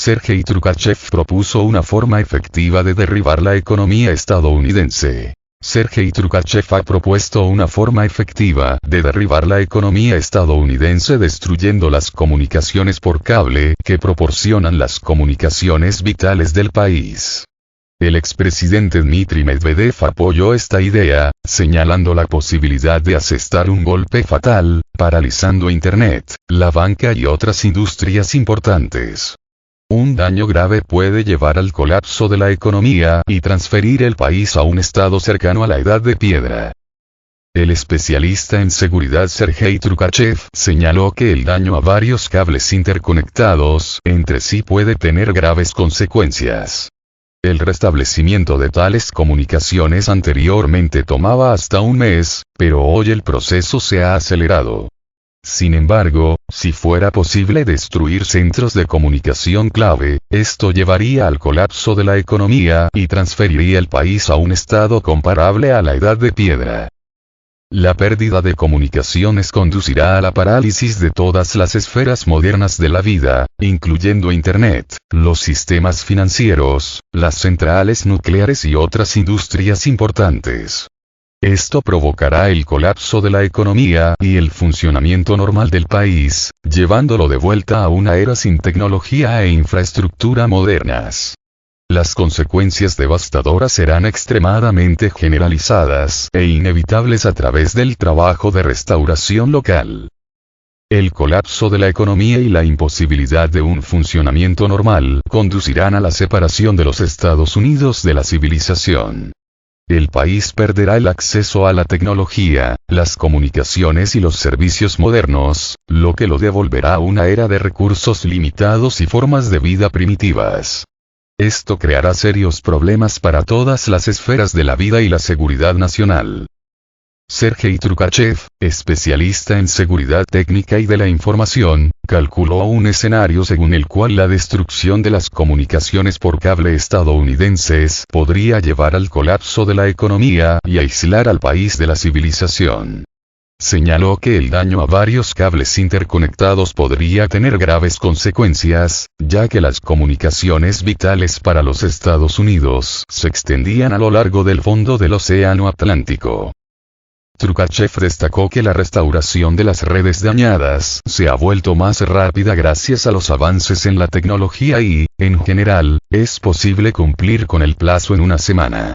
Sergei Trugachev propuso una forma efectiva de derribar la economía estadounidense. Sergei Trugachev ha propuesto una forma efectiva de derribar la economía estadounidense destruyendo las comunicaciones por cable que proporcionan las comunicaciones vitales del país. El expresidente Dmitry Medvedev apoyó esta idea, señalando la posibilidad de asestar un golpe fatal, paralizando Internet, la banca y otras industrias importantes. Un daño grave puede llevar al colapso de la economía y transferir el país a un estado cercano a la edad de piedra. El especialista en seguridad Sergei Trugachev señaló que el daño a varios cables interconectados entre sí puede tener graves consecuencias. El restablecimiento de tales comunicaciones anteriormente tomaba hasta un mes, pero hoy el proceso se ha acelerado. Sin embargo, si fuera posible destruir centros de comunicación clave, esto llevaría al colapso de la economía y transferiría el país a un estado comparable a la edad de piedra. La pérdida de comunicaciones conducirá a la parálisis de todas las esferas modernas de la vida, incluyendo Internet, los sistemas financieros, las centrales nucleares y otras industrias importantes. Esto provocará el colapso de la economía y el funcionamiento normal del país, llevándolo de vuelta a una era sin tecnología e infraestructura modernas. Las consecuencias devastadoras serán extremadamente generalizadas e inevitables a través del trabajo de restauración local. El colapso de la economía y la imposibilidad de un funcionamiento normal conducirán a la separación de los Estados Unidos de la civilización. El país perderá el acceso a la tecnología, las comunicaciones y los servicios modernos, lo que lo devolverá a una era de recursos limitados y formas de vida primitivas. Esto creará serios problemas para todas las esferas de la vida y la seguridad nacional. Sergei Trugachev, especialista en seguridad técnica y de la información, calculó un escenario según el cual la destrucción de las comunicaciones por cable estadounidenses podría llevar al colapso de la economía y aislar al país de la civilización. Señaló que el daño a varios cables interconectados podría tener graves consecuencias, ya que las comunicaciones vitales para los Estados Unidos se extendían a lo largo del fondo del Océano Atlántico. Trugachev destacó que la restauración de las redes dañadas se ha vuelto más rápida gracias a los avances en la tecnología y, en general, es posible cumplir con el plazo en una semana.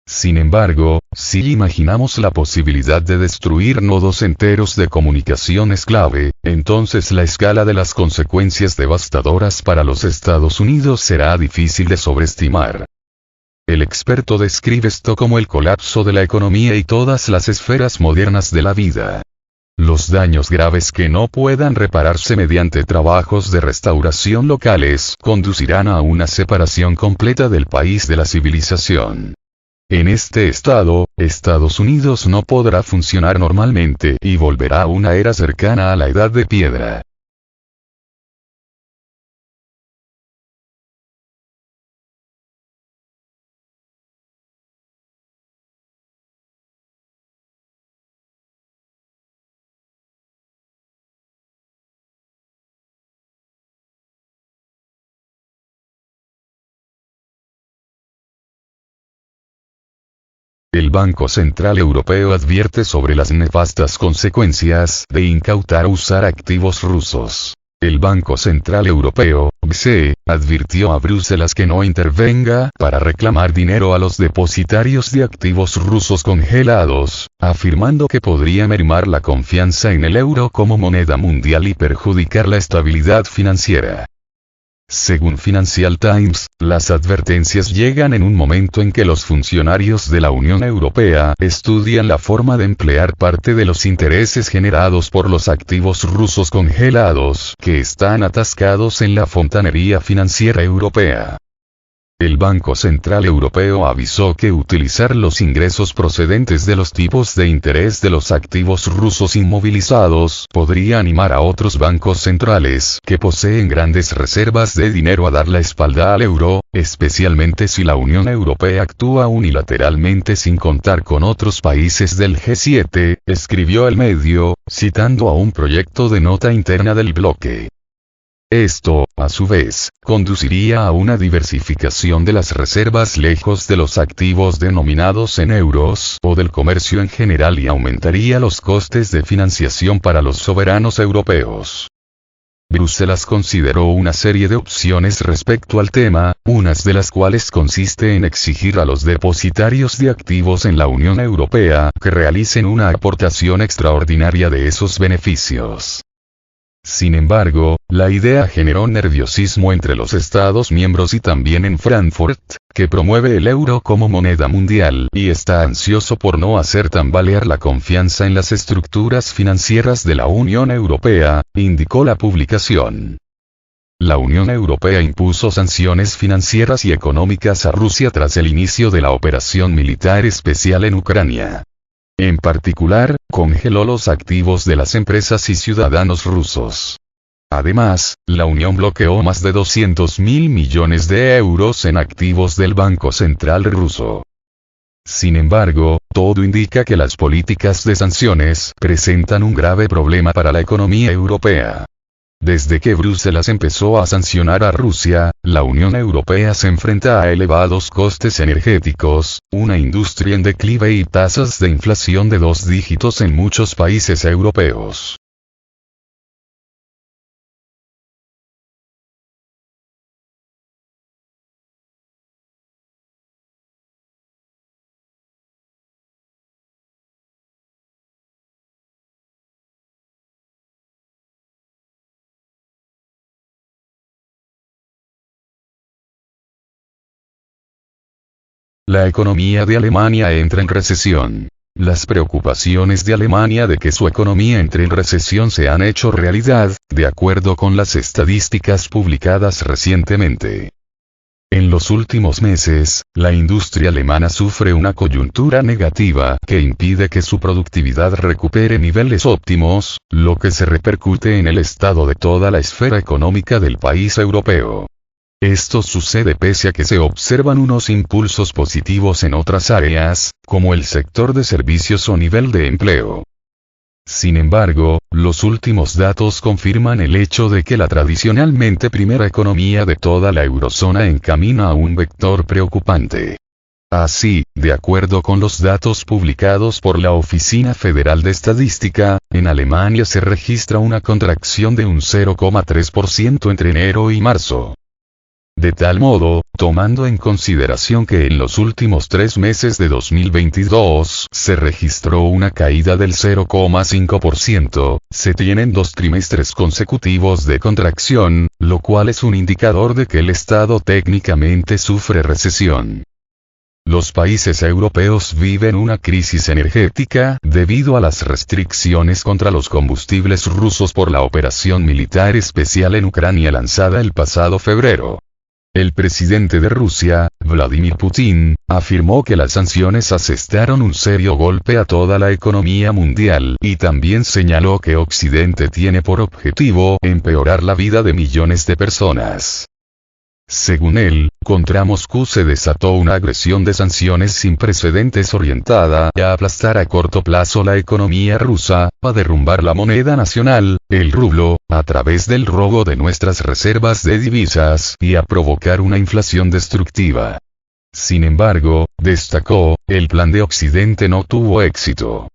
Sin embargo, si imaginamos la posibilidad de destruir nodos enteros de comunicaciones clave, entonces la escala de las consecuencias devastadoras para los Estados Unidos será difícil de sobreestimar. El experto describe esto como el colapso de la economía y todas las esferas modernas de la vida. Los daños graves que no puedan repararse mediante trabajos de restauración locales conducirán a una separación completa del país de la civilización. En este estado, Estados Unidos no podrá funcionar normalmente y volverá a una era cercana a la edad de piedra. El Banco Central Europeo advierte sobre las nefastas consecuencias de incautar o usar activos rusos. El Banco Central Europeo, BCE, advirtió a Bruselas que no intervenga para reclamar dinero a los depositarios de activos rusos congelados, afirmando que podría mermar la confianza en el euro como moneda mundial y perjudicar la estabilidad financiera. Según Financial Times, las advertencias llegan en un momento en que los funcionarios de la Unión Europea estudian la forma de emplear parte de los intereses generados por los activos rusos congelados que están atascados en la fontanería financiera europea. El Banco Central Europeo avisó que utilizar los ingresos procedentes de los tipos de interés de los activos rusos inmovilizados podría animar a otros bancos centrales que poseen grandes reservas de dinero a dar la espalda al euro, especialmente si la Unión Europea actúa unilateralmente sin contar con otros países del G7, escribió el medio, citando a un proyecto de nota interna del bloque. Esto, a su vez, conduciría a una diversificación de las reservas lejos de los activos denominados en euros o del comercio en general y aumentaría los costes de financiación para los soberanos europeos. Bruselas consideró una serie de opciones respecto al tema, unas de las cuales consiste en exigir a los depositarios de activos en la Unión Europea que realicen una aportación extraordinaria de esos beneficios. Sin embargo, la idea generó nerviosismo entre los Estados miembros y también en Frankfurt, que promueve el euro como moneda mundial y está ansioso por no hacer tambalear la confianza en las estructuras financieras de la Unión Europea, indicó la publicación. La Unión Europea impuso sanciones financieras y económicas a Rusia tras el inicio de la operación militar especial en Ucrania. En particular, congeló los activos de las empresas y ciudadanos rusos. Además, la Unión bloqueó más de 200.000 millones de euros en activos del Banco Central ruso. Sin embargo, todo indica que las políticas de sanciones presentan un grave problema para la economía europea. Desde que Bruselas empezó a sancionar a Rusia, la Unión Europea se enfrenta a elevados costes energéticos, una industria en declive y tasas de inflación de 2 dígitos en muchos países europeos. La economía de Alemania entra en recesión. Las preocupaciones de Alemania de que su economía entre en recesión se han hecho realidad, de acuerdo con las estadísticas publicadas recientemente. En los últimos meses, la industria alemana sufre una coyuntura negativa que impide que su productividad recupere niveles óptimos, lo que se repercute en el estado de toda la esfera económica del país europeo. Esto sucede pese a que se observan unos impulsos positivos en otras áreas, como el sector de servicios o nivel de empleo. Sin embargo, los últimos datos confirman el hecho de que la tradicionalmente primera economía de toda la eurozona encamina a un vector preocupante. Así, de acuerdo con los datos publicados por la Oficina Federal de Estadística, en Alemania se registra una contracción de un 0,3% entre enero y marzo. De tal modo, tomando en consideración que en los últimos 3 meses de 2022 se registró una caída del 0,5%, se tienen 2 trimestres consecutivos de contracción, lo cual es un indicador de que el Estado técnicamente sufre recesión. Los países europeos viven una crisis energética debido a las restricciones contra los combustibles rusos por la operación militar especial en Ucrania lanzada el pasado febrero. El presidente de Rusia, Vladimir Putin, afirmó que las sanciones asestaron un serio golpe a toda la economía mundial y también señaló que Occidente tiene por objetivo empeorar la vida de millones de personas. Según él, contra Moscú se desató una agresión de sanciones sin precedentes orientada a aplastar a corto plazo la economía rusa, a derrumbar la moneda nacional, el rublo, a través del robo de nuestras reservas de divisas y a provocar una inflación destructiva. Sin embargo, destacó, el plan de Occidente no tuvo éxito.